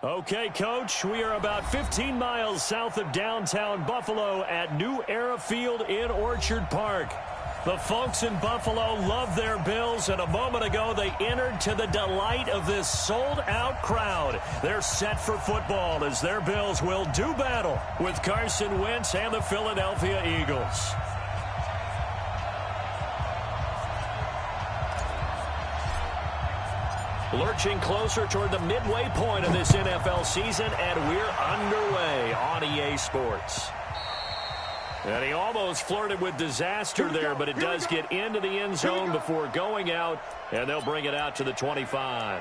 Okay, Coach, we are about 15 miles south of downtown Buffalo at New Era Field in Orchard Park. The folks in Buffalo love their Bills, and a moment ago they entered to the delight of this sold-out crowd. They're set for football as their Bills will do battle with Carson Wentz and the Philadelphia Eagles. Lurching closer toward the midway point of this NFL season, and we're underway on EA Sports. And he almost flirted with disaster there, but it does get into the end zone before going out, and they'll bring it out to the 25.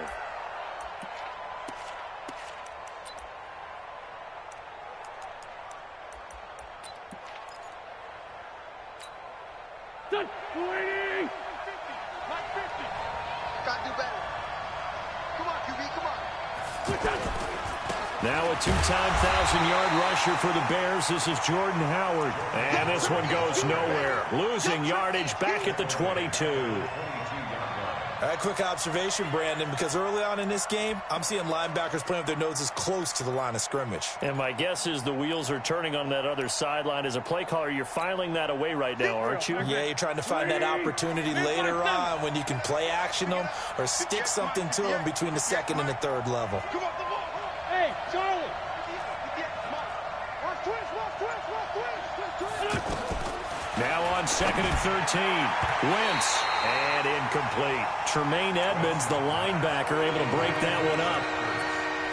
Got to do better. Come on, QB, come on. Now a two-time 1,000-yard rusher for the Bears. This is Jordan Howard. And this one goes nowhere. Losing yardage back at the 22. All right, quick observation, Brandon, because early on in this game, I'm seeing linebackers playing with their noses close to the line of scrimmage. And my guess is the wheels are turning on that other sideline. As a play caller, you're filing that away right now, aren't you? Yeah, you're trying to find that opportunity later on when you can play action them or stick something to them between the second and the third level. Hey, Charlie. Now on 2nd and 13. Wentz, and incomplete. Tremaine Edmonds, the linebacker, able to break that one up.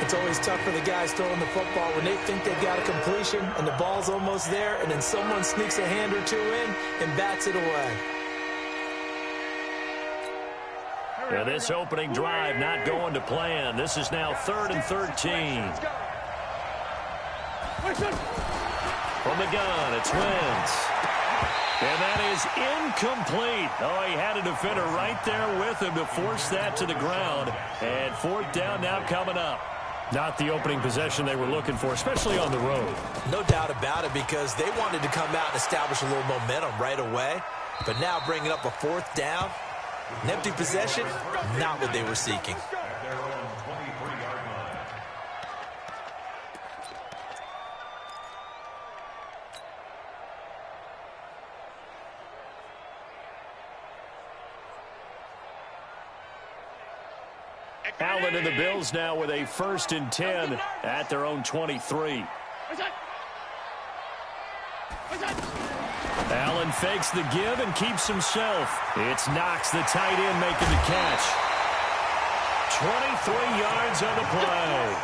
It's always tough for the guys throwing the football when they think they've got a completion and the ball's almost there, and then someone sneaks a hand or two in and bats it away. Yeah, this opening drive not going to plan. This is now 3rd and 13. From the gun, it's Wentz. And that is incomplete. Oh, he had a defender right there with him to force that to the ground. And 4th down now coming up. Not the opening possession they were looking for, especially on the road. No doubt about it, because they wanted to come out and establish a little momentum right away. But now bringing up a 4th down, an empty possession, not what they were seeking. Allen and the Bills now with a 1st and 10 at their own 23. Allen fakes the give and keeps himself. It's Knox, the tight end, making the catch. 23 yards on the play.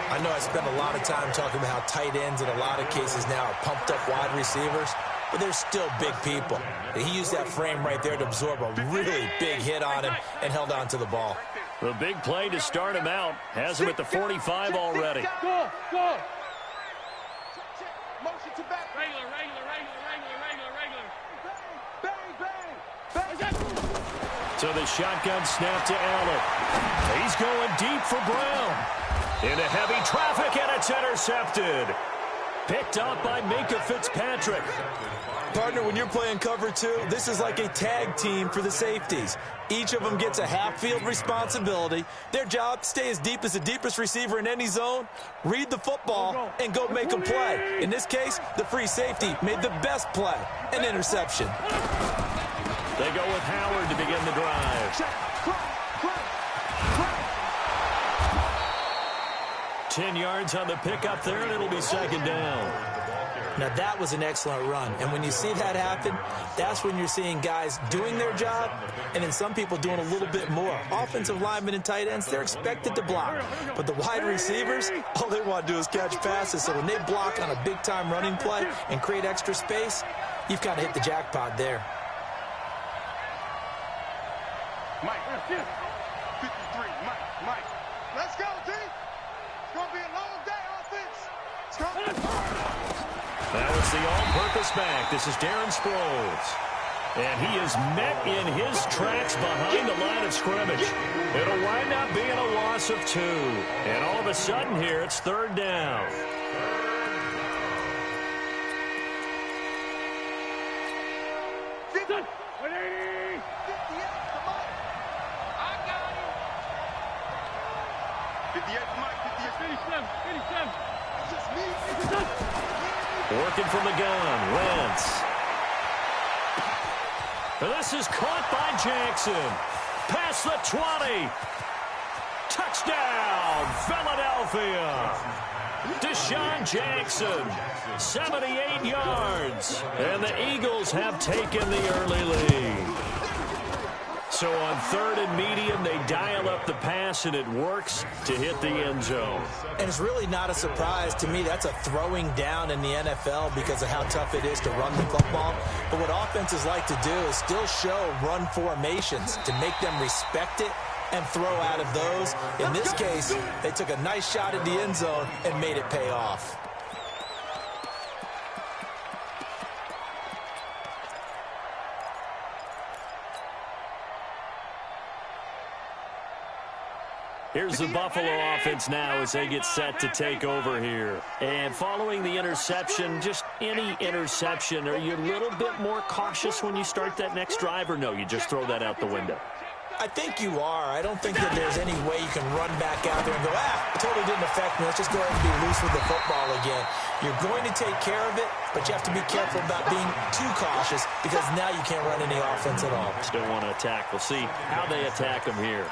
I know I spend a lot of time talking about how tight ends in a lot of cases now are pumped up wide receivers, but they're still big people. He used that frame right there to absorb a really big hit on him and held on to the ball. The big play to start him out has him at the 45 already. Go. Motion to back. Regular. Bang. So the shotgun snap to Allen. He's going deep for Brown. Into heavy traffic, and it's intercepted. Picked up by Minkah Fitzpatrick. Partner, when you're playing cover 2, this is like a tag team for the safeties. Each of them gets a half-field responsibility. Their job, stay as deep as the deepest receiver in any zone, read the football, and go make a play. In this case, the free safety made the best play, an interception. They go with Howard to begin the drive. 10 yards on the pickup there, and it'll be 2nd down. Now, that was an excellent run. And when you see that happen, that's when you're seeing guys doing their job and then some people doing a little bit more. Offensive linemen and tight ends, they're expected to block. But the wide receivers, all they want to do is catch passes. So when they block on a big-time running play and create extra space, you've kind of hit the jackpot there. Mike. 53. Mike. Let's go, team. It's going to be a long day, offense. It's going to be Now it's the all-purpose back. This is Darren Sproles. And he is met in his tracks behind the line of scrimmage. It'll wind up being a loss of 2. And all of a sudden here, it's 3rd down. Working from the gun, Wentz. And this is caught by Jackson. Past the 20. Touchdown, Philadelphia. Deshaun Jackson, 78 yards. And the Eagles have taken the early lead. So on 3rd and medium, they dial up the pass, and it works to hit the end zone. And it's really not a surprise to me. That's a throwing down in the NFL because of how tough it is to run the football. But what offenses like to do is still show run formations to make them respect it and throw out of those. In this case, they took a nice shot at the end zone and made it pay off. Here's the Buffalo offense now as they get set to take over here. And following the interception, just any interception, are you a little bit more cautious when you start that next drive, or no, you just throw that out the window? I think you are. I don't think that there's any way you can run back out there and go, totally didn't affect me. Let's just go ahead and be loose with the football again. You're going to take care of it, but you have to be careful about being too cautious because now you can't run any offense at all. Still want to attack. We'll see how they attack them here.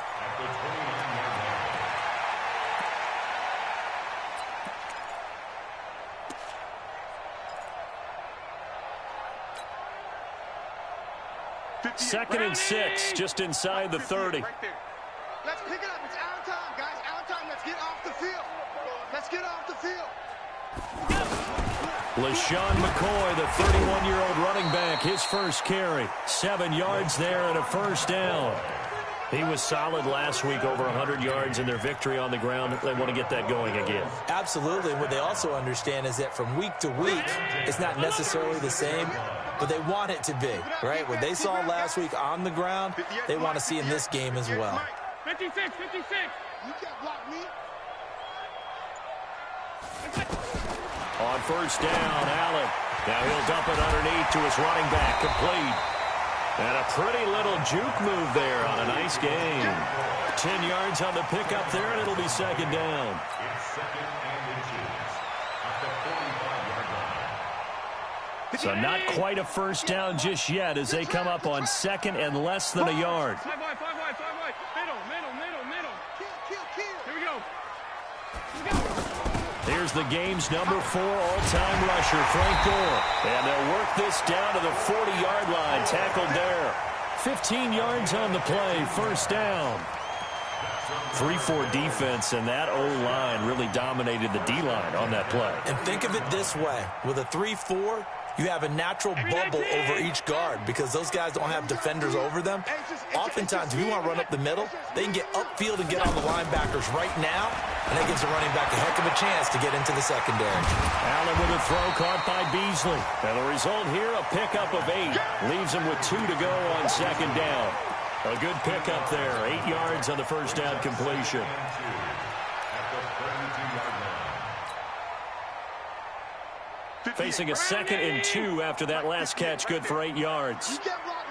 Second and 6, just inside the 30. Let's pick it up. It's our time, guys. Our time. Let's get off the field. Let's get off the field. LaShawn McCoy, the 31-year-old running back, his first carry. 7 yards there and a first down. He was solid last week, over 100 yards in their victory on the ground. They want to get that going again. Absolutely. What they also understand is that from week to week, it's not necessarily the same, but they want it to be, right? What they saw last week on the ground, they want to see in this game as well. 56, 56. You can't block me. On first down, Allen. Now he'll dump it underneath to his running back, complete. And a pretty little juke move there on a nice game. 10 yards on the pickup there, and it'll be second down. So not quite a first down just yet as they come up on second and less than a yard. Five wide. Middle. Kill. Here we go. Here's the game's number 4 all-time rusher, Frank Gore. And they'll work this down to the 40-yard line, tackled there. 15 yards on the play, first down. 3-4 defense, and that O-line really dominated the D-line on that play. And think of it this way. With a 3-4, you have a natural bubble over each guard because those guys don't have defenders over them. Oftentimes, if you want to run up the middle, they can get upfield and get on the linebackers right now, and that gives the running back a heck of a chance to get into the secondary. Allen with a throw caught by Beasley. And the result here, a pickup of 8. Leaves him with 2 to go on second down. A good pickup there. 8 yards on the first down completion. Facing a second and 2 after that last catch, good for 8 yards. You can't block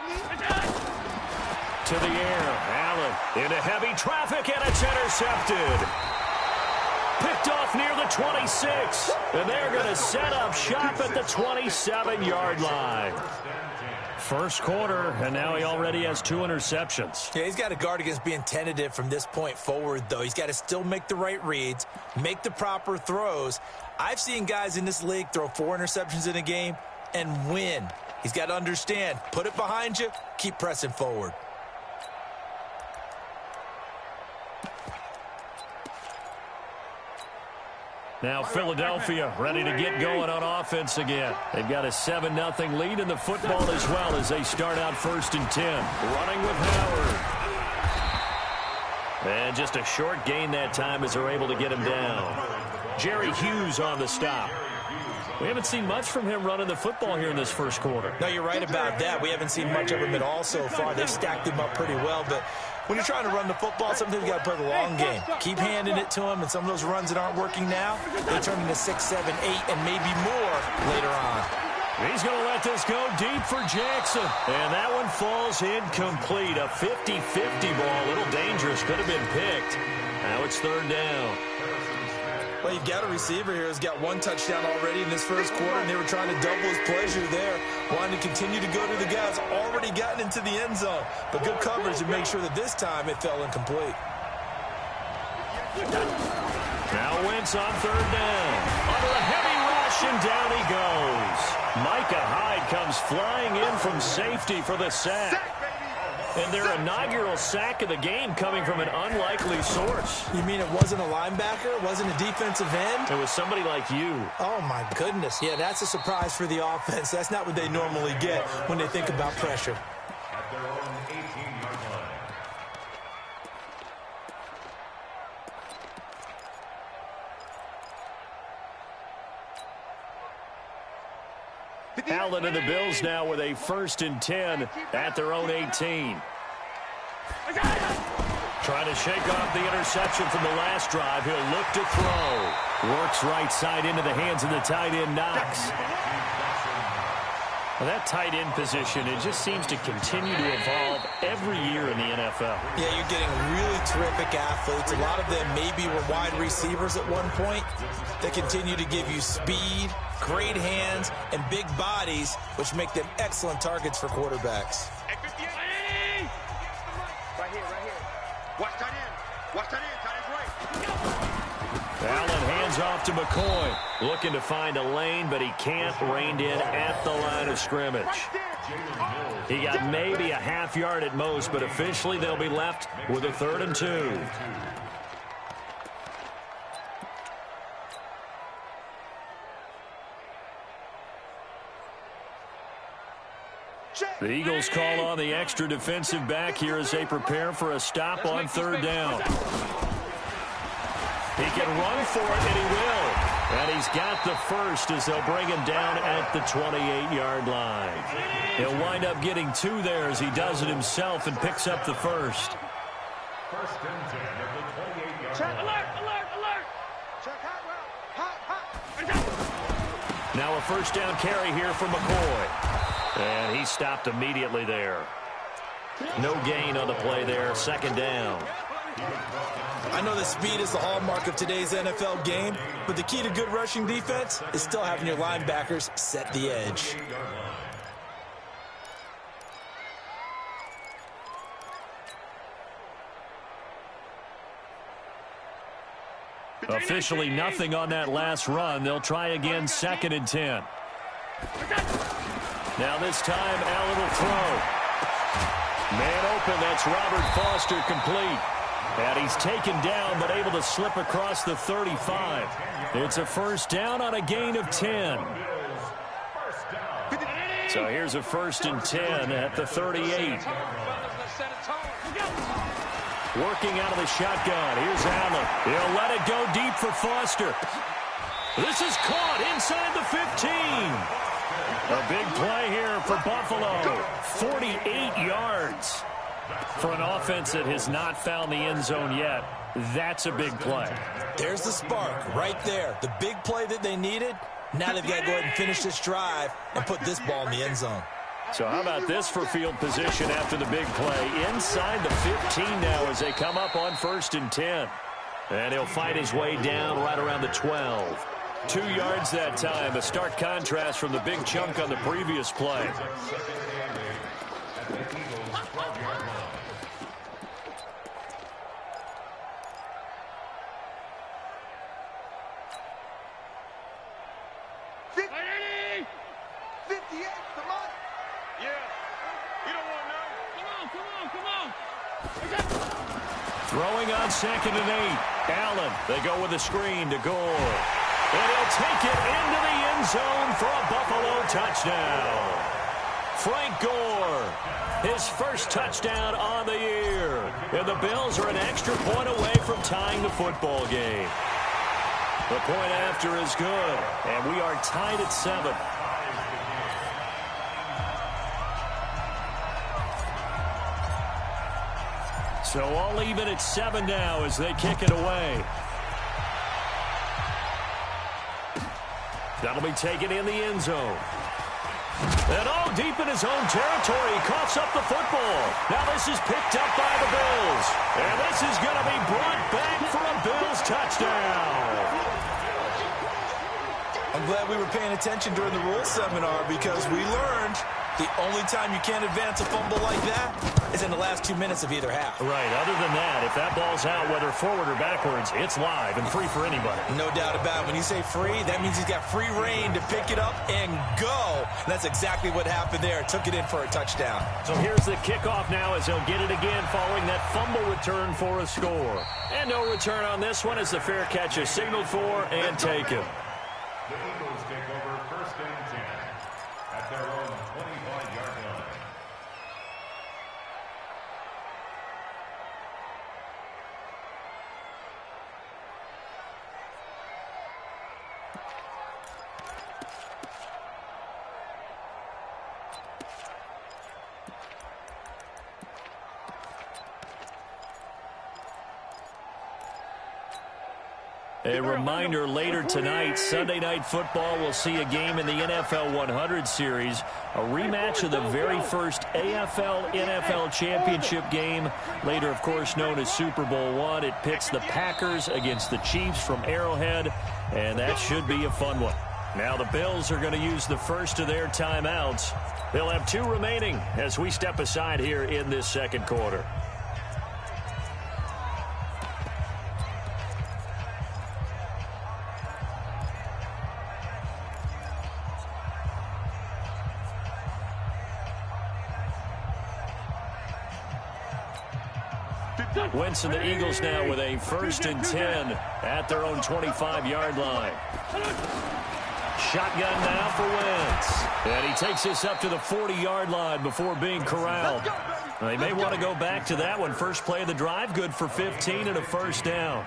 me. To the air, Allen into heavy traffic, and it's intercepted. Picked off near the 26, and they're going to set up shop at the 27-yard line. First quarter, and now he already has 2 interceptions. Yeah, he's got to guard against being tentative from this point forward, though. He's got to still make the right reads, make the proper throws. I've seen guys in this league throw 4 interceptions in a game and win. He's got to understand, put it behind you, keep pressing forward. Now Philadelphia ready to get going on offense again. They've got a 7-0 lead in the football as well as they start out first and 10. Running with Howard. And just a short gain that time as they're able to get him down. Jerry Hughes on the stop. We haven't seen much from him running the football here in this first quarter. No, you're right about that. We haven't seen much of him at all so far. They've stacked him up pretty well, but when you're trying to run the football, sometimes you got to play the long game. Keep handing it to him, and some of those runs that aren't working now, they turn into 6, 7, 8, and maybe more later on. He's going to let this go deep for Jackson. And that one falls incomplete. A 50-50 ball. A little dangerous. Could have been picked. Now it's third down. Well, you've got a receiver here who's got one touchdown already in this first quarter, and they were trying to double his pleasure there, wanting to continue to go to the guys already gotten into the end zone. But good coverage to make sure that this time it fell incomplete. Now Wentz on third down. Under a heavy rush, and down he goes. Micah Hyde comes flying in from safety for the sack. And their inaugural sack of the game coming from an unlikely source. You mean it wasn't a linebacker? It wasn't a defensive end? It was somebody like you. Oh, my goodness. Yeah, that's a surprise for the offense. That's not what they normally get when they think about pressure. At their own 18-yard line. Allen and the Bills now with a 1st and 10 at their own 18. Trying to shake off the interception from the last drive. He'll look to throw. Works right side into the hands of the tight end, Knox. Well, that tight end position, it just seems to continue to evolve every year in the NFL. Yeah, you're getting really terrific athletes. A lot of them maybe were wide receivers at one point. They continue to give you speed, great hands, and big bodies, which make them excellent targets for quarterbacks. Right here. Watch tight end. Watch tight end. Tight end's right. Allen hands off to McCoy. Looking to find a lane, but he can't. Reined in at the line of scrimmage. He got maybe a half yard at most, but officially they'll be left with a 3rd and 2. The Eagles call on the extra defensive back here as they prepare for a stop on 3rd down. He can run for it, and he will. And he's got the first as they'll bring him down at the 28-yard line. He'll wind up getting 2 there as he does it himself and picks up the first. 1st and 10 at the 28-yard Check, line. alert. Check hot. Now a 1st down carry here for McCoy. And he stopped immediately there. No gain on the play there. 2nd down. I know that speed is the hallmark of today's NFL game, but the key to good rushing defense is still having your linebackers set the edge. Officially nothing on that last run. They'll try again 2nd and 10. Now this time Allen will throw. Man open, that's Robert Foster complete. And he's taken down but able to slip across the 35. It's a 1st down on a gain of 10. So here's a 1st and 10 at the 38. Working out of the shotgun. Here's Allen. He'll let it go deep for Foster. This is caught inside the 15. A big play here for Buffalo. 48 yards. For an offense that has not found the end zone yet, that's a big play. There's the spark right there. The big play that they needed. Now they've got to go ahead and finish this drive and put this ball in the end zone. So how about this for field position after the big play? Inside the 15 now as they come up on 1st and 10. And he'll fight his way down right around the 12. 2 yards that time. A stark contrast from the big chunk on the previous play. Throwing on 2nd and 8. Allen, they go with a screen to Gore. And he'll take it into the end zone for a Buffalo touchdown. Frank Gore, his 1st touchdown on the year. And the Bills are an extra point away from tying the football game. The point after is good, and we are tied at 7. So all even at 7 now as they kick it away. That'll be taken in the end zone. And deep in his own territory, he coughs up the football. Now this is picked up by the Bills. And this is going to be brought back for a Bills touchdown. I'm glad we were paying attention during the rules seminar because we learned the only time you can't advance a fumble like that is in the last 2 minutes of either half. Right. Other than that, if that ball's out, whether forward or backwards, it's live and free for anybody. No doubt about it. When you say free, that means he's got free reign to pick it up and go. And that's exactly what happened there. Took it in for a touchdown. So here's the kickoff now as he'll get it again following that fumble return for a score. And no return on this one as the fair catch is signaled for and taken. The Eagles take over 1st and 10 at their own 25-yard line. A reminder later tonight, Sunday Night Football will see a game in the NFL 100 series, a rematch of the very first AFL-NFL championship game, later, of course, known as Super Bowl I. It pits the Packers against the Chiefs from Arrowhead, and that should be a fun one. Now the Bills are going to use the first of their timeouts. They'll have 2 remaining as we step aside here in this second quarter. Wentz and the Eagles now with a 1st and 10 at their own 25-yard line. Shotgun now for Wentz. And he takes this up to the 40-yard line before being corralled. They may want to go back to that one. First play of the drive, good for 15 and a 1st down.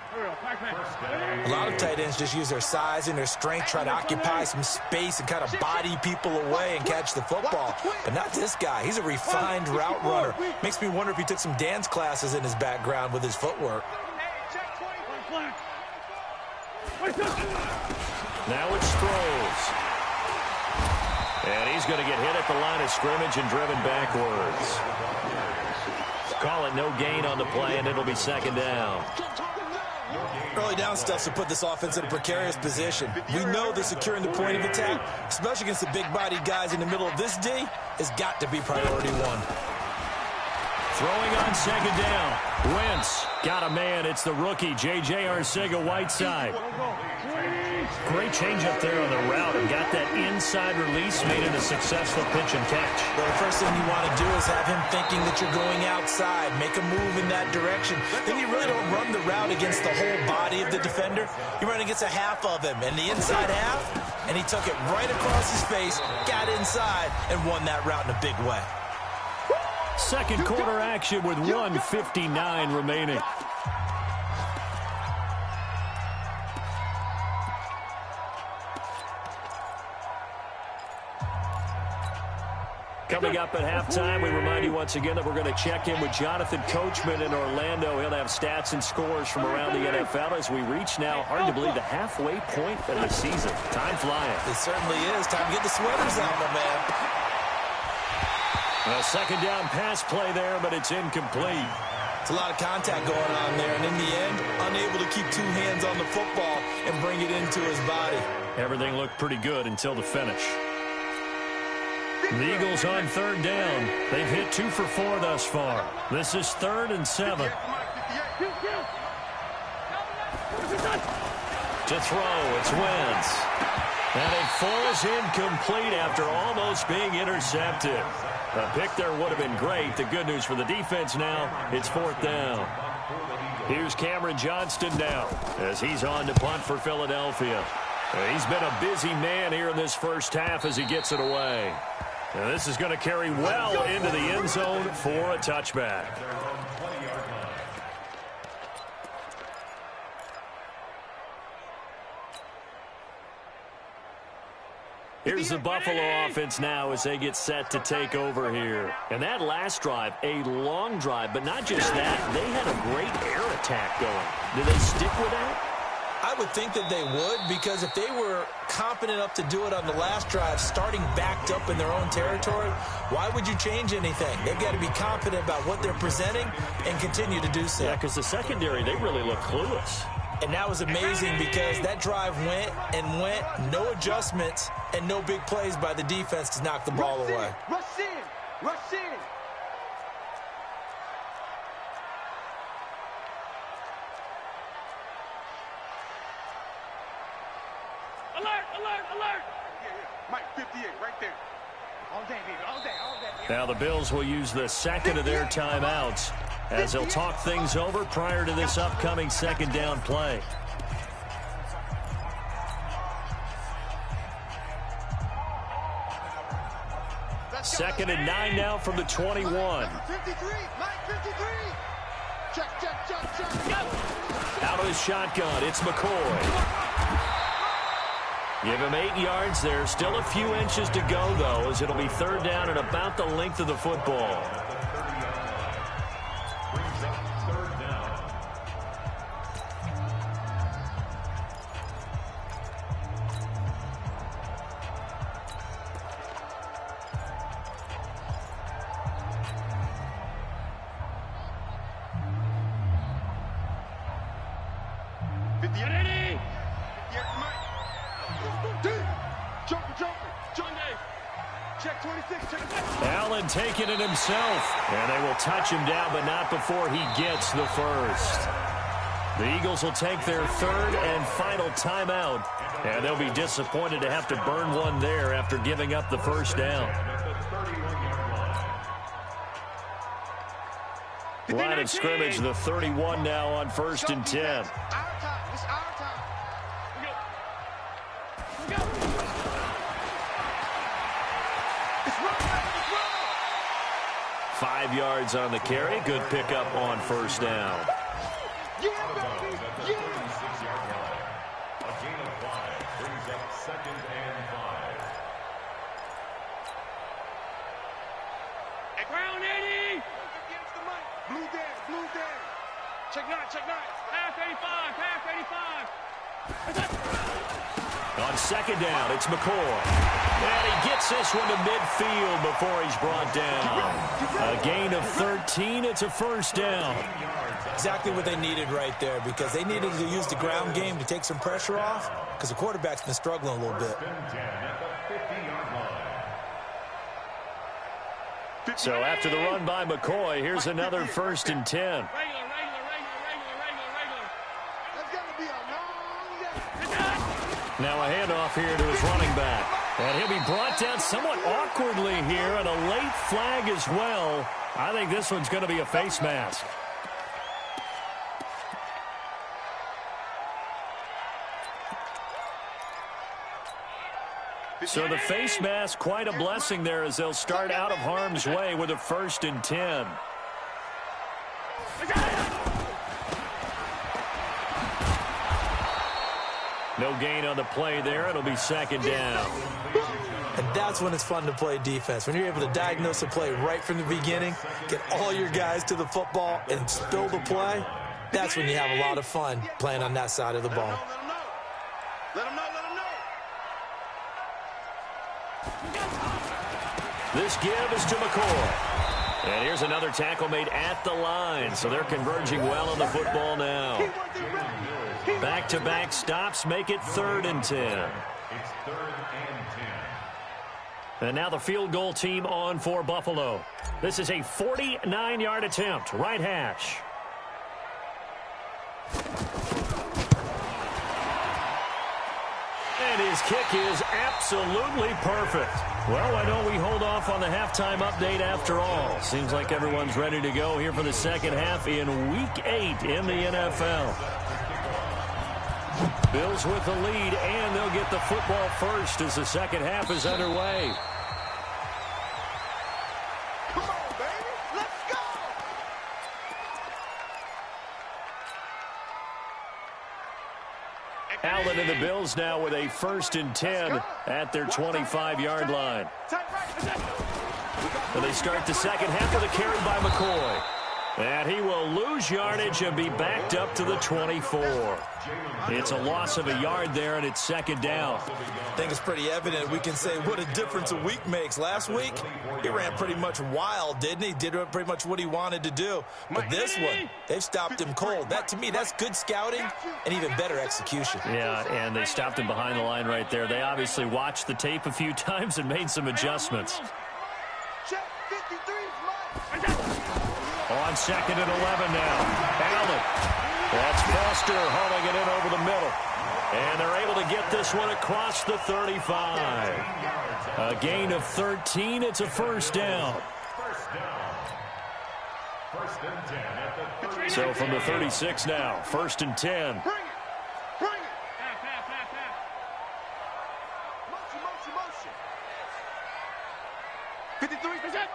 A lot of tight ends just use their size and their strength, try to occupy some space and kind of body people away and catch the football. But not this guy. He's a refined route runner. Makes me wonder if he took some dance classes in his background with his footwork. Now it's Sproles. And he's going to get hit at the line of scrimmage and driven backwards. Call it no gain on the play, and it'll be 2nd down. Early down stuff to put this offense in a precarious position. We know that securing the point of attack, especially against the big-bodied guys in the middle of this D, has got to be priority 1. Throwing on 2nd down. Wentz got a man. It's the rookie, J.J. Arcega-Whiteside. Great change up there on the route and got that inside release, made it a successful pitch and catch. Well, the first thing you want to do is have him thinking that you're going outside, make a move in that direction. Then you really don't run the route against the whole body of the defender. You run against a half of him, and the inside half, and he took it right across his face, got inside, and won that route in a big way. Second quarter action with 1:59 remaining. Coming up at halftime, we remind you once again that we're going to check in with Jonathan Coachman in Orlando. He'll have stats and scores from around the NFL as we reach now, hard to believe, the halfway point of the season. Time flying. It certainly is. Time to get the sweaters out, my man. A 2nd down pass play there, but it's incomplete. It's a lot of contact going on there, and in the end, unable to keep 2 hands on the football and bring it into his body. Everything looked pretty good until the finish. The Eagles on 3rd down. They've hit 2 for 4 thus far. This is 3rd and 7. To throw, it's Wentz. And it falls incomplete after almost being intercepted. A pick there would have been great. The good news for the defense now, it's 4th down. Here's Cameron Johnston now as he's on to punt for Philadelphia. He's been a busy man here in this first half as he gets it away. And this is going to carry well into the end zone for a touchback. Here's the Buffalo offense now as they get set to take over here. And that last drive, a long drive, but not just that. They had a great air attack going. Do they stick with that? I would think that they would, because if they were confident enough to do it on the last drive, starting backed up in their own territory, why would you change anything? They've got to be confident about what they're presenting and continue to do so. Yeah, because the secondary, they really look clueless. And that was amazing because that drive went and went, no adjustments, and no big plays by the defense to knock the ball away. Rush in! Rush in! Alert! Alert! Alert! Yeah. Mike, 58, right there. All day, baby. All day. Now the Bills will use the second of their timeouts as they'll talk things over prior to this upcoming second down play. Second and 9 now from the 21. 53, Mike, 53. Check. Out of his shotgun, it's McCoy. Give him 8 yards there. Still a few inches to go, though, as it'll be third down and about the length of the football. Allen taking it himself, and they will touch him down, but not before he gets the first. The Eagles will take their third and final timeout, and they'll be disappointed to have to burn one there after giving up the first down. Line of scrimmage, the 31 now on 1st and 10. Our time. It's our time. Go. Go. It's run. 5 yards on the carry. Good pickup on first down. Yeah, baby. Yeah. 36-yard line. A gain of 5 brings up 2nd and 5. At ground, Eddie. Against the mic. Blue down. Check nine. Half 85. On second down, it's McCoy. And he gets this one to midfield before he's brought down. A gain of 13. It's a first down. Exactly what they needed right there, because they needed to use the ground game to take some pressure off, because the quarterback's been struggling a little bit. So after the run by McCoy, here's another 1st and 10. Regular. That's got to be a long day. Now a handoff here to his running back. And he'll be brought down somewhat awkwardly here, and a late flag as well. I think this one's going to be a face mask. So the face mask, quite a blessing there, as they'll start out of harm's way with a 1st and 10. No gain on the play there. It'll be second down. And that's when it's fun to play defense. When you're able to diagnose a play right from the beginning, get all your guys to the football, and spill the play, that's when you have a lot of fun playing on that side of the ball. Let them know. This give is to McCoy. And here's another tackle made at the line. So they're converging well on the football now. Back-to-back stops make it 3rd and 10. It's 3rd and 10. And now the field goal team on for Buffalo. This is a 49-yard attempt. Right hash. And his kick is absolutely perfect. Well, why don't we hold off on the halftime update after all? Seems like everyone's ready to go here for the second half in Week 8 in the NFL. Bills with the lead, and they'll get the football first as the second half is underway. Come on, baby. Let's go. Allen and the Bills now with a 1st and 10 at their 25-yard line. And they start the second half with a carry by McCoy. And he will lose yardage and be backed up to the 24. It's a loss of a yard there, and it's second down. I think it's pretty evident. We can say what a difference a week makes. Last week, he ran pretty much wild, didn't he? Did pretty much what he wanted to do. But this one, they've stopped him cold. That, to me, that's good scouting and even better execution. Yeah, and they stopped him behind the line right there. They obviously watched the tape a few times and made some adjustments. Check 53, On second and 11 now. Allen. That's Foster hauling it in over the middle. And they're able to get this one across the 35. A gain of 13. It's a first down. So from the 36 now, first and 10. Bring it. Bring it. Motion. 53%.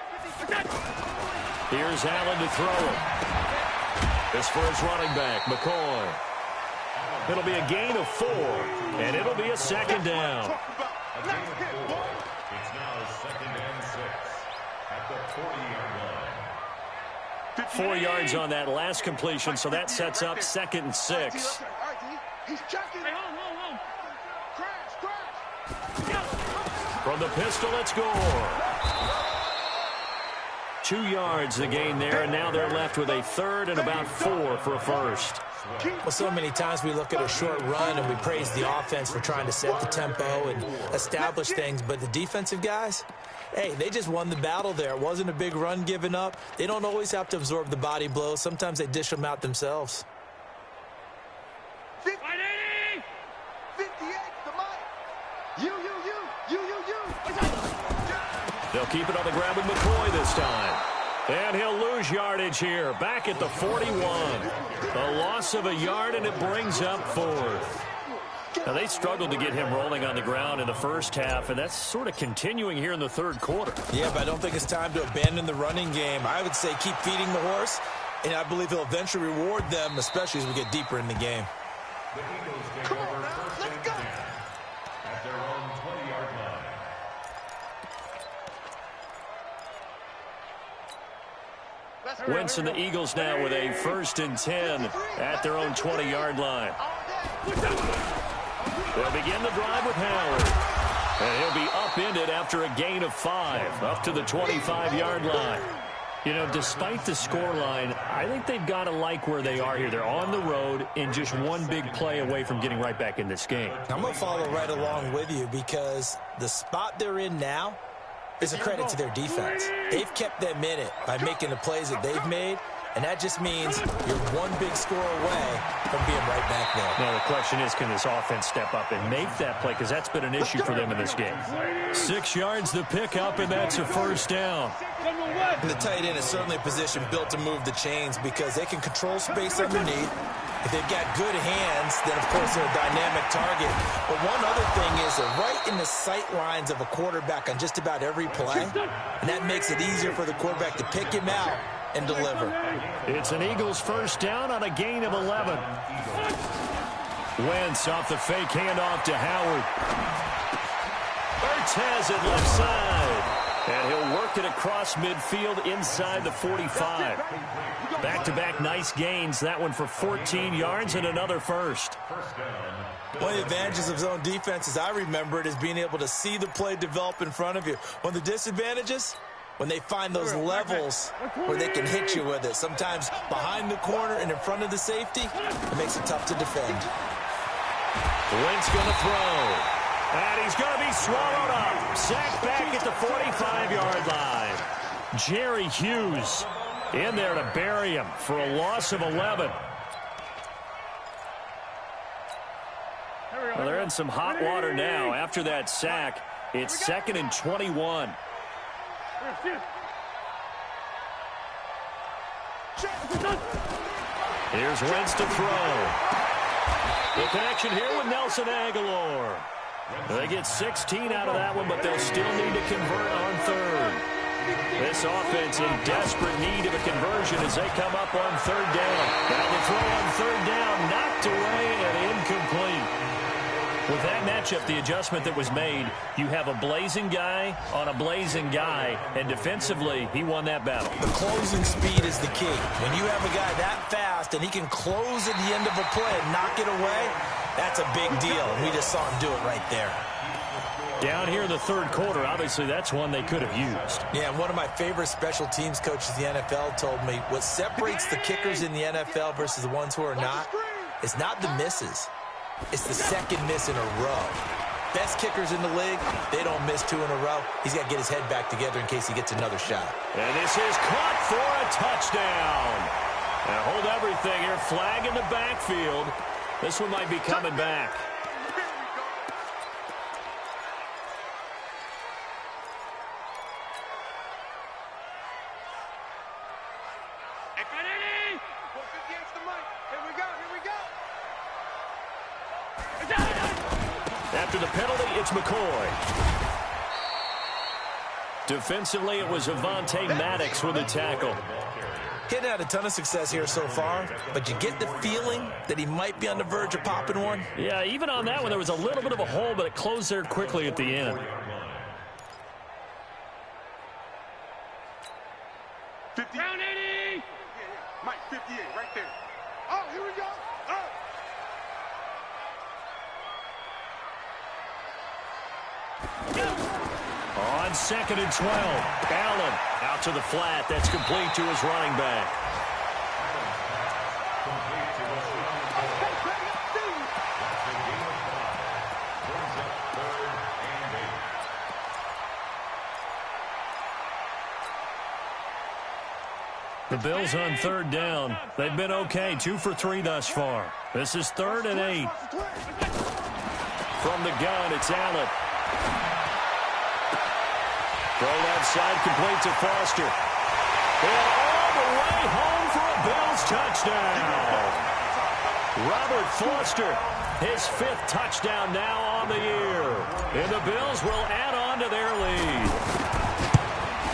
Here's Allen to throw it. This for his running back, McCoy. It'll be a gain of 4, and it'll be a second down. It's now second and 6 at the 40-yard line. 4 yards on that last completion, so that sets up second and 6. He's checking. Hey, hold. Crash. From the pistol, it's Gore. 2 yards the gain there, and now they're left with a third and about 4 for a first. Well, so many times we look at a short run and we praise the offense for trying to set the tempo and establish things, but the defensive guys, hey, they just won the battle there. It wasn't a big run given up. They don't always have to absorb the body blows. Sometimes they dish them out themselves. 58, the mic. You. They'll keep it on the ground with McCoy this time. And he'll lose yardage here, back at the 41. A loss of a yard, and it brings up 4th. Now, they struggled to get him rolling on the ground in the first half, and that's sort of continuing here in the third quarter. Yeah, but I don't think it's time to abandon the running game. I would say keep feeding the horse, and I believe he'll eventually reward them, especially as we get deeper in the game. The Eagles take over first and 10 at their own 20-yard line. Wentz and the Eagles now with a first and 10 at their own 20-yard line. They'll begin the drive with Howard. And he'll be upended after a gain of 5, up to the 25-yard line. You know, despite the scoreline, I think they've got to like where they are here. They're on the road and just one big play away from getting right back in this game. I'm going to follow right along with you because the spot they're in now is a credit to their defense. They've kept them in it by making the plays that they've made, and that just means you're one big score away from being right back there. Now, the question is, can this offense step up and make that play? Because that's been an issue for them in this game. 6 yards the pickup, and that's a first down. And the tight end is certainly a position built to move the chains because they can control space underneath. If they've got good hands, then, of course, they're a dynamic target. But one other thing is they're right in the sight lines of a quarterback on just about every play, and that makes it easier for the quarterback to pick him out and deliver. It's an Eagles first down on a gain of 11. Wentz off the fake handoff to Howard. Ertz has it left side. And he'll work it across midfield inside the 45. Back-to-back nice gains. That one for 14 yards and another first. One of the advantages of zone defense, as I remember it, is being able to see the play develop in front of you. One of the disadvantages, when they find those levels where they can hit you with it. Sometimes behind the corner and in front of the safety, it makes it tough to defend. Wentz going to throw. And he's going to be swallowed up. Sacked back at the 45-yard line. Jerry Hughes in there to bury him for a loss of 11. Well, they're in some hot water now. After that sack, it's second and 21. Here's Wentz to throw. The connection here with Nelson Aguilar. They get 16 out of that one, but they'll still need to convert on third. This offense in desperate need of a conversion as they come up on third down. Now the throw on third down, knocked away and incomplete. With that matchup, the adjustment that was made, you have a blazing guy on a blazing guy, and defensively, he won that battle. The closing speed is the key. When you have a guy that fast and he can close at the end of a play and knock it away, that's a big deal. We just saw him do it right there. Down here in the third quarter, obviously that's one they could have used. Yeah, and one of my favorite special teams coaches in the NFL told me what separates the kickers in the NFL versus the ones who are not is not the misses. It's the second miss in a row. Best kickers in the league, they don't miss 2 in a row. He's got to get his head back together in case he gets another shot. And this is caught for a touchdown. Now hold everything here. Flag in the backfield. This one might be coming back. After the penalty, it's McCoy. Defensively, it was Avonte Maddox with a tackle. He hadn't had a ton of success here so far, but you get the feeling that he might be on the verge of popping one. Yeah, even on that one, there was a little bit of a hole, but it closed there quickly at the end. 50. Round 80. Mike, 58, right there. Oh, here we go. Oh. On 2nd and 12, Allen out to the flat. That's complete to his running back. The Bills on 3rd down. They've been okay, 2 for 3 thus far. This is 3rd and 8. From the gun, it's Allen. Throw left side, complete to Foster. And all the way home for a Bills touchdown. Robert Foster, his 5th touchdown now on the year. And the Bills will add on to their lead.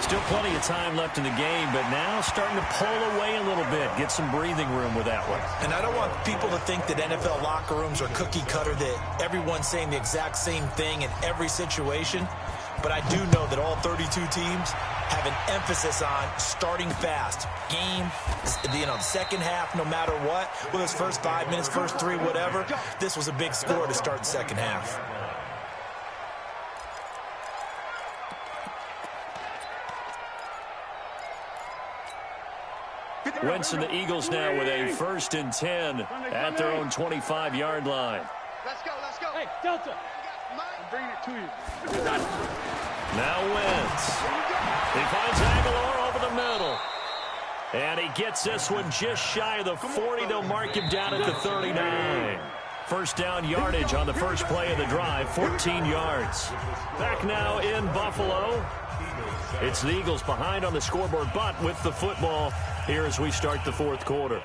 Still plenty of time left in the game, but now starting to pull away a little bit. Get some breathing room with that one. And I don't want people to think that NFL locker rooms are cookie cutter, that everyone's saying the exact same thing in every situation. But I do know that all 32 teams have an emphasis on starting fast. Game, the second half, no matter what, whether it's first 5 minutes, first 3, whatever, this was a big score to start the second half. Wentz and the Eagles now with a 1st and 10 at their own 25-yard line. Let's go, let's go. Hey, Delta. I'm bringing it to you. Now Wentz. He finds Aguilar over the middle. And he gets this one just shy of the 40. They'll mark him down at the 39. First down yardage on the first play of the drive, 14 yards. Back now in Buffalo. It's the Eagles behind on the scoreboard, but with the football here as we start the 4th quarter.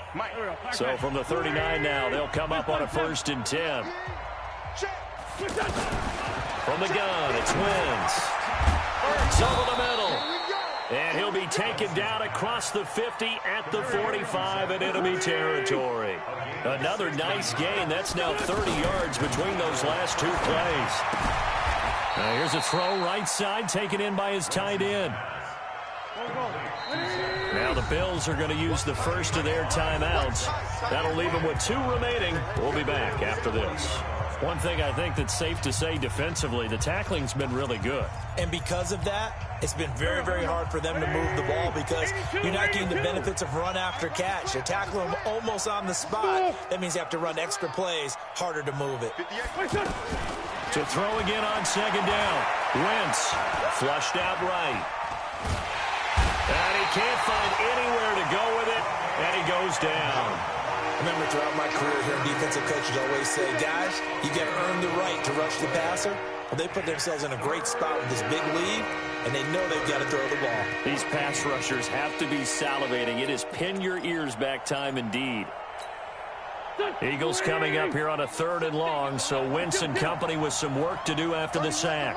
So from the 39 now, they'll come up on a 1st and 10. From the gun, it's Wentz. It's over the middle. And he'll be taken down across the 50 at the 45 in enemy territory. Another nice gain. That's now 30 yards between those last 2 plays. Now here's a throw right side taken in by his tight end. Now the Bills are going to use the first of their timeouts. That'll leave them with 2 remaining. We'll be back after this. One thing I think that's safe to say defensively, the tackling's been really good. And because of that, it's been very, very hard for them to move the ball because you're not getting the benefits of run after catch. You're tackling them almost on the spot. That means you have to run extra plays, harder to move it. To throw again on 2nd down. Wentz flushed out right. And he can't find anywhere to go with it, and he goes down. I remember throughout my career here, defensive coaches always say, guys, you got to earn the right to rush the passer. Well, they put themselves in a great spot with this big lead, and they know they've got to throw the ball. These pass rushers have to be salivating. It is pin your ears back time indeed. Eagles coming up here on a 3rd and long, so Wentz and company with some work to do after the sack.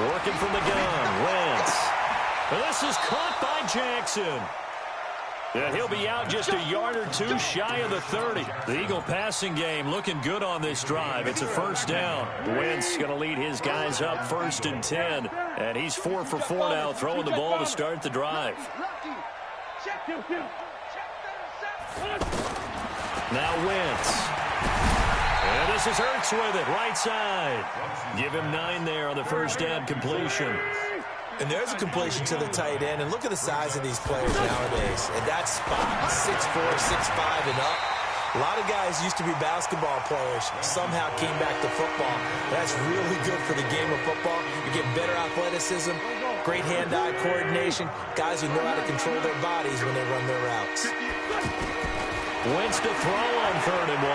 Working from the gun, Wentz. And this is caught by Jackson. Yeah, he'll be out just a yard or two shy of the 30. The Eagle passing game looking good on this drive. It's a first down. Wentz going to lead his guys up 1st and 10. And he's 4 for 4 now, throwing the ball to start the drive. Now Wentz. And this is Hurts with it, right side. Give him 9 there on the first down completion. And there's a completion to the tight end. And look at the size of these players nowadays. And that spot, 6'4", 6'5", and up. A lot of guys used to be basketball players, somehow came back to football. That's really good for the game of football. You get better athleticism, great hand-eye coordination, guys who know how to control their bodies when they run their routes. Wentz to throw on 3rd and 1.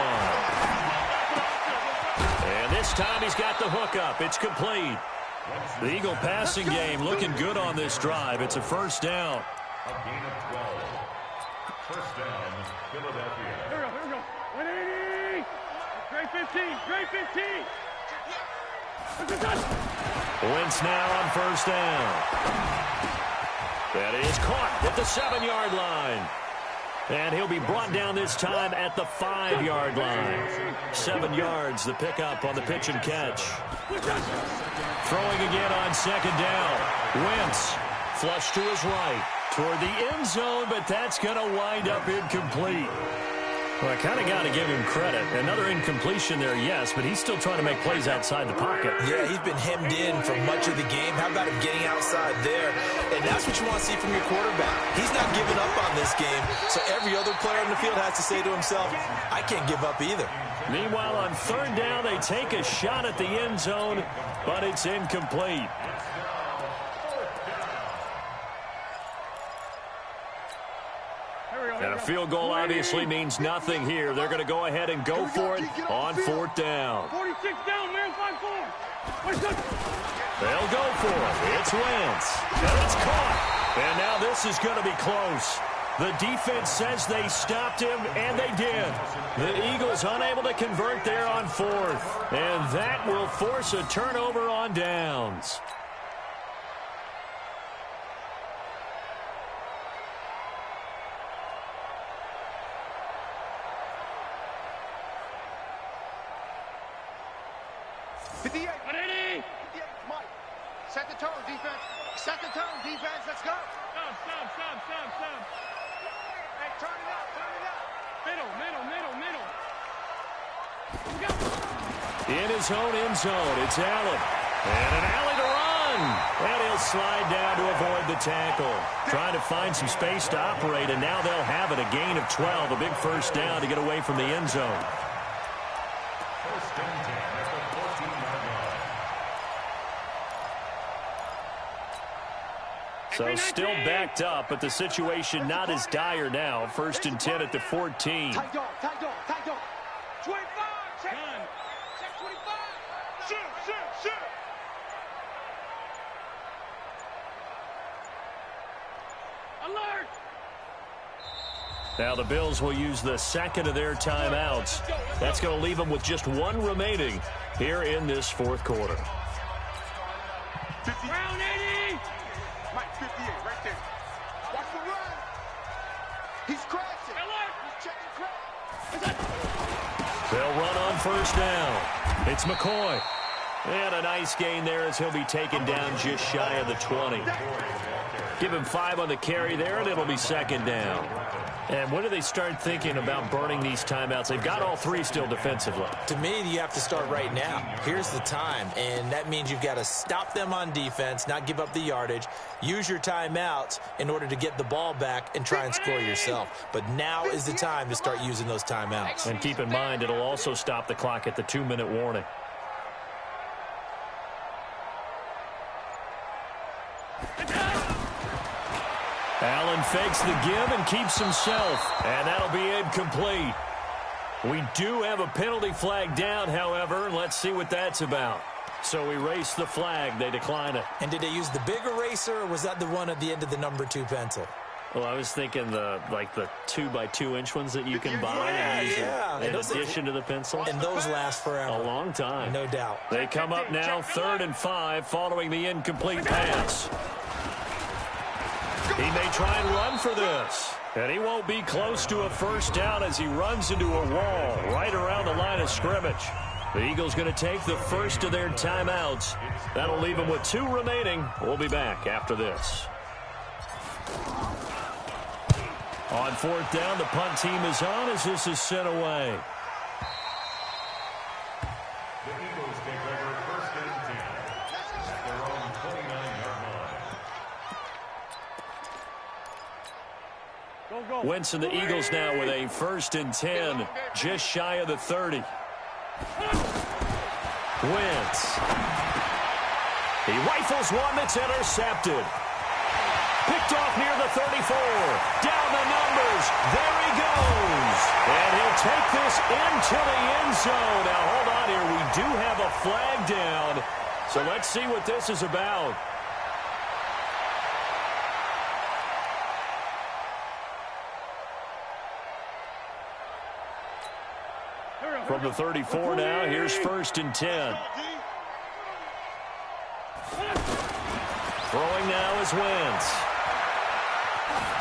And this time he's got the hook up. It's complete. The Eagle passing game looking good on this drive. It's a first down. A gain of 12. First down, Philadelphia. Here we go. 180. Great 15. Great 15. Wentz now on first down. That is caught at the 7-yard line. And he'll be brought down this time at the 5-yard line. 7 yards, the pickup on the pitch and catch. Throwing again on 2nd down. Wentz flush to his right toward the end zone, but that's going to wind up incomplete. Well, I kind of got to give him credit. Another incompletion there, yes, but he's still trying to make plays outside the pocket. Yeah, he's been hemmed in for much of the game. How about him getting outside there? And that's what you want to see from your quarterback. He's not giving up on this game, so every other player on the field has to say to himself, I can't give up either. Meanwhile, on 3rd down, they take a shot at the end zone, but it's incomplete. And a field goal obviously means nothing here. They're going to go ahead and go for it on 4th down. 46 down, man, 5-4. They'll go for it. It's Wentz. And it's caught. And now this is going to be close. The defense says they stopped him, and they did. The Eagles unable to convert there on 4th. And that will force a turnover on downs. Set the tone, defense. Set the tone, defense. Let's go. Stop. Hey, turn it up. Middle. In his own end zone, it's Allen. And an alley to run. And he'll slide down to avoid the tackle. Trying to find some space to operate, and now they'll have it. A gain of 12, a big first down to get away from the end zone. First and 10 at the 14-yard line. So still backed up, but the situation not as dire now. 1st and 10 at the 14. Tight dog. 25. Check 25. Shoot. Alert. Now the Bills will use the 2nd of their timeouts. That's going to leave them with just 1 remaining here in this 4th quarter. Round 80. Mike, 58, right there. Watch the run. He's crashing. Alert. He's checking crash. They'll run on 1st down. It's McCoy. And a nice gain there as he'll be taken down just shy of the 20. Give him 5 on the carry there, and it'll be 2nd down. And when do they start thinking about burning these timeouts? They've got all 3 still defensively. To me, you have to start right now. Here's the time, and that means you've got to stop them on defense, not give up the yardage, use your timeouts in order to get the ball back and try and score yourself. But now is the time to start using those timeouts. And keep in mind, it'll also stop the clock at the 2-minute warning. Allen fakes the give and keeps himself, and that'll be incomplete. We do have a penalty flag down, however. Let's see what that's about. So erase the flag. They decline it. And did they use the big eraser, or was that the one at the end of the number 2 pencil? Well, I was thinking the 2x2-inch ones that you can buy and use in addition to the pencil. And those last forever. A long time. No doubt. They come up now 3rd and 5 following the incomplete pass. He He may try and run for this. And he won't be close to a first down as he runs into a wall right around the line of scrimmage. The Eagles going to take the first of their timeouts. That'll leave them with 2 remaining. We'll be back after this. On 4th down, the punt team is on as this is sent away. The Eagles take over 1st and 10 at their own 29-yard line. Wentz and the Eagles now with a 1st and 10, just shy of the 30. Wentz. He rifles one that's intercepted. Picked off near the 34. Down the numbers. There he goes. And he'll take this into the end zone. Now, hold on here. We do have a flag down. So let's see what this is about. From the 34 now, here's 1st and 10. Throwing now is Wentz.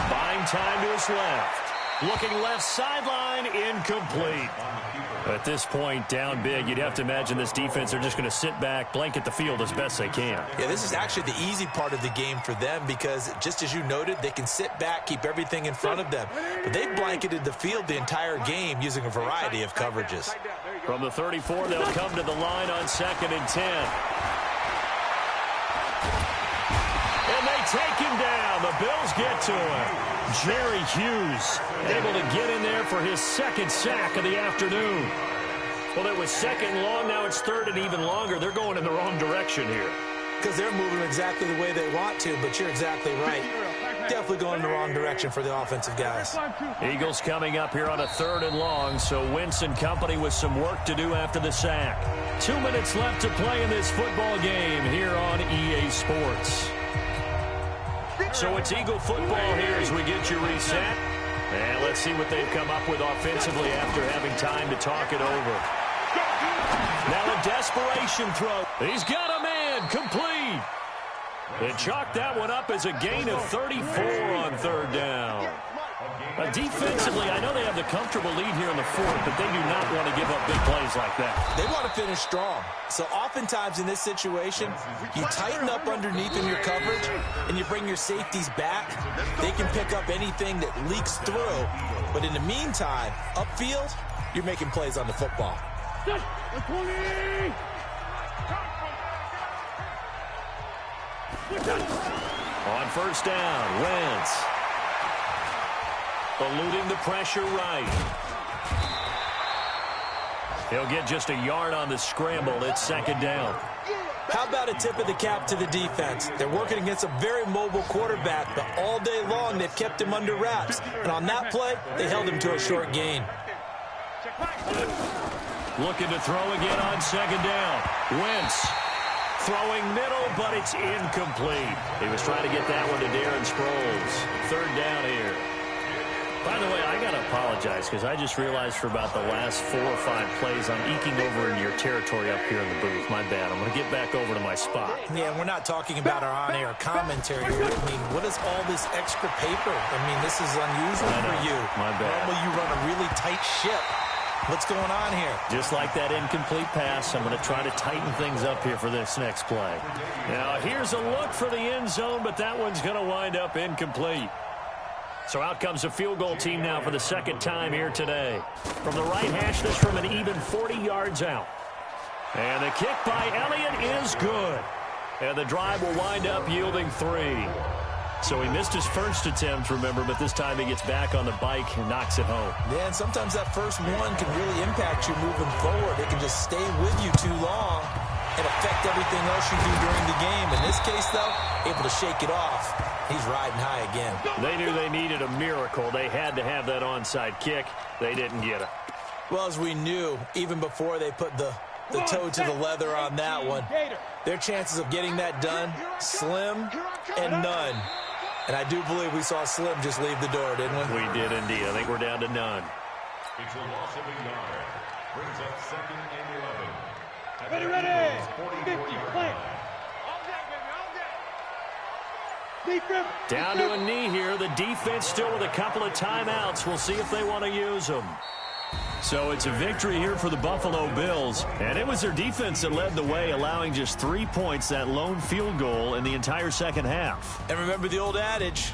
Buying time to his left. Looking left sideline, incomplete. At this point, down big, you'd have to imagine this defense are just going to sit back, blanket the field as best they can. Yeah, this is actually the easy part of the game for them because, just as you noted, they can sit back, keep everything in front of them. But they've blanketed the field the entire game using a variety of coverages. From the 34, they'll come to the line on 2nd and 10. And they take him down. The Bills get to him. Jerry Hughes able to get in there for his 2nd sack of the afternoon. Well, it was 2nd long. Now it's 3rd and even longer. They're going in the wrong direction here. Because they're moving exactly the way they want to, but you're exactly right. Definitely going in the wrong direction for the offensive guys. Eagles coming up here on a 3rd and long, so Wentz and company with some work to do after the sack. 2 minutes left to play in this football game here on EA Sports. So it's Eagle football here as we get you reset. And let's see what they've come up with offensively after having time to talk it over. Now a desperation throw. He's got a man, complete. They chalked that one up as a gain of 34 on 3rd down. Defensively, I know they have the comfortable lead here in the 4th, but they do not want to give up big plays like that. They want to finish strong. So oftentimes in this situation, you tighten up underneath in your coverage, and you bring your safeties back. They can pick up anything that leaks through. But in the meantime, upfield, you're making plays on the football. On 1st down, Wentz. Eluding the pressure right. He'll get just a yard on the scramble. It's 2nd down. How about a tip of the cap to the defense? They're working against a very mobile quarterback, but all day long they've kept him under wraps. And on that play, they held him to a short gain. Looking to throw again on 2nd down. Wentz throwing middle, but it's incomplete. He was trying to get that one to Darren Sproles. 3rd down here. By the way, I got to apologize because I just realized for about the last 4 or 5 plays I'm eking over into your territory up here in the booth. My bad. I'm going to get back over to my spot. Yeah, we're not talking about our on-air commentary here. I mean, what is all this extra paper? I mean, this is unusual for you. My bad. Normally you run a really tight ship. What's going on here? Just like that incomplete pass, I'm going to try to tighten things up here for this next play. Now, here's a look for the end zone, but that one's going to wind up incomplete. So out comes a field goal team now for the 2nd time here today. From the right hash, this from an even 40 yards out. And the kick by Elliott is good. And the drive will wind up yielding 3. So he missed his first attempt, remember, but this time he gets back on the bike and knocks it home. Yeah, and sometimes that first one can really impact you moving forward. It can just stay with you too long and affect everything else you do during the game. In this case, though, able to shake it off. He's riding high again. They knew they needed a miracle. They had to have that onside kick. They didn't get it. Well, as we knew, even before they put the toe to the leather on that one, their chances of getting that done, slim and none. And I do believe we saw Slim just leave the door, didn't we? We did indeed. I think we're down to none. It's a loss of a yard. Brings up 2nd and 11. Ready. 50, plant. Down to a knee here. The defense still with a couple of timeouts. We'll see if they want to use them. So it's a victory here for the Buffalo Bills. And it was their defense that led the way, allowing just 3 points, that lone field goal in the entire second half. And remember the old adage,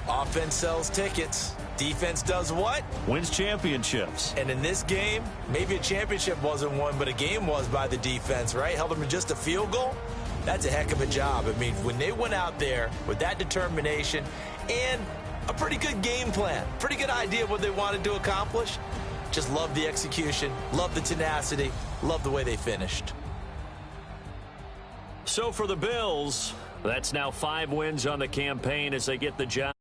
offense sells tickets. Defense does what? Wins championships. And in this game, maybe a championship wasn't won, but a game was by the defense, right? Held them to just a field goal. That's a heck of a job. I mean, when they went out there with that determination and a pretty good game plan, pretty good idea of what they wanted to accomplish, just love the execution, love the tenacity, love the way they finished. So for the Bills, that's now 5 wins on the campaign as they get the job.